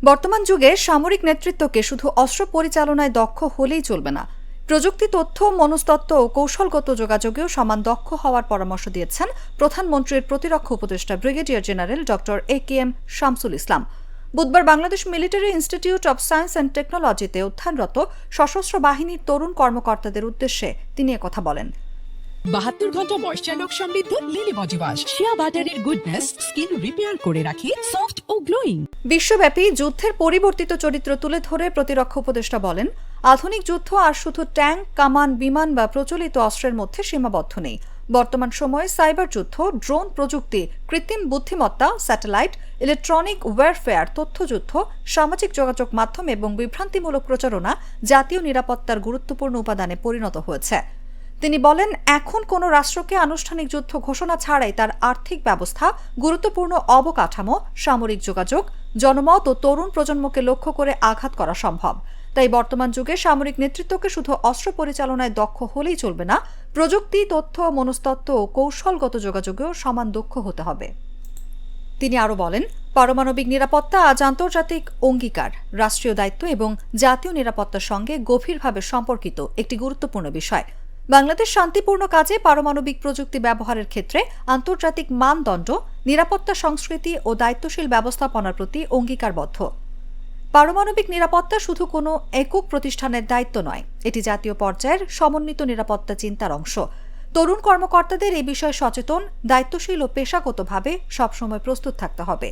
বর্তমান যুগে সামরিক নেতৃত্বকে শুধু অস্ত্র পরিচালনায় দক্ষ হলেই চলবে না, প্রযুক্তি, তথ্য, মনস্তত্ত্ব ও কৌশলগত যোগাযোগেও সমান দক্ষ হওয়ার পরামর্শ দিয়েছেন প্রধানমন্ত্রীর প্রতিরক্ষা উপদেষ্টা brigadier general doctor AKM Shamsul Islam. বুধবার Bangladesh military institute of science and টেকনোলজিতে অধ্যয়নরত সশস্ত্র বাহিনীর তরুণ কর্মকর্তাদের উদ্দেশ্যে তিনি একথা বলেন। 72 ঘন্টা ময়েশ্চার লক সমৃদ্ধ লিলি বডি ওয়াশ শিয়া বাটারের গুডনেস স্কিন রিপেয়ার করে রাখে সফট ও গ্লোয়িং। বিশ্বব্যাপী যুদ্ধের পরিবর্তিত চরিত্র তুলে ধরে প্রতিরক্ষা উপদেষ্টা বলেন, আধুনিক যুদ্ধ আর শুধু ট্যাঙ্ক, কামান, বিমান বা প্রচলিত অস্ত্রের মধ্যে সীমাবদ্ধ নেই। বর্তমান সময়ে সাইবার যুদ্ধ, ড্রোন প্রযুক্তি, কৃত্রিম বুদ্ধিমত্তা, স্যাটেলাইট, ইলেকট্রনিক ওয়্যারফেয়ার, তথ্যযুদ্ধ, সামাজিক যোগাযোগ মাধ্যম এবং বিভ্রান্তিমূলক প্রচারণা জাতীয় নিরাপত্তার গুরুত্বপূর্ণ উপাদানে পরিণত হয়েছে। তিনি বলেন, এখন কোনো রাষ্ট্রকে আনুষ্ঠানিক যুদ্ধ ঘোষণা ছাড়াই তার আর্থিক ব্যবস্থা, গুরুত্বপূর্ণ অবকাঠামো, সামরিক যোগাযোগ, জনমত ও তরুণ প্রজন্মকে লক্ষ্য করে আঘাত করা সম্ভব। তাই বর্তমান যুগে সামরিক নেতৃত্বকে শুধু অস্ত্র পরিচালনায় দক্ষ হলেই চলবে না, প্রযুক্তি, তথ্য, মনস্তত্ত্ব ও কৌশলগত যোগাযোগেও সমান দক্ষ হতে হবে। তিনি আরও বলেন, পারমাণবিক নিরাপত্তা আজ আন্তর্জাতিক অঙ্গীকার, রাষ্ট্রীয় দায়িত্ব এবং জাতীয় নিরাপত্তার সঙ্গে গভীরভাবে সম্পর্কিত একটি গুরুত্বপূর্ণ বিষয়। বাংলাদেশ শান্তিপূর্ণ কাজে পারমাণবিক প্রযুক্তি ব্যবহারের ক্ষেত্রে আন্তর্জাতিক মানদণ্ড, নিরাপত্তা সংস্কৃতি ও দায়িত্বশীল ব্যবস্থাপনার প্রতি অঙ্গীকারবদ্ধ। পারমাণবিক নিরাপত্তা শুধু কোনো একক প্রতিষ্ঠানের দায়িত্ব নয়, এটি জাতীয় পর্যায়ের সমন্বিত নিরাপত্তা চিন্তার অংশ। তরুণ কর্মকর্তাদের এই বিষয়ে সচেতন, দায়িত্বশীল ও পেশাগতভাবে সবসময় প্রস্তুত থাকতে হবে।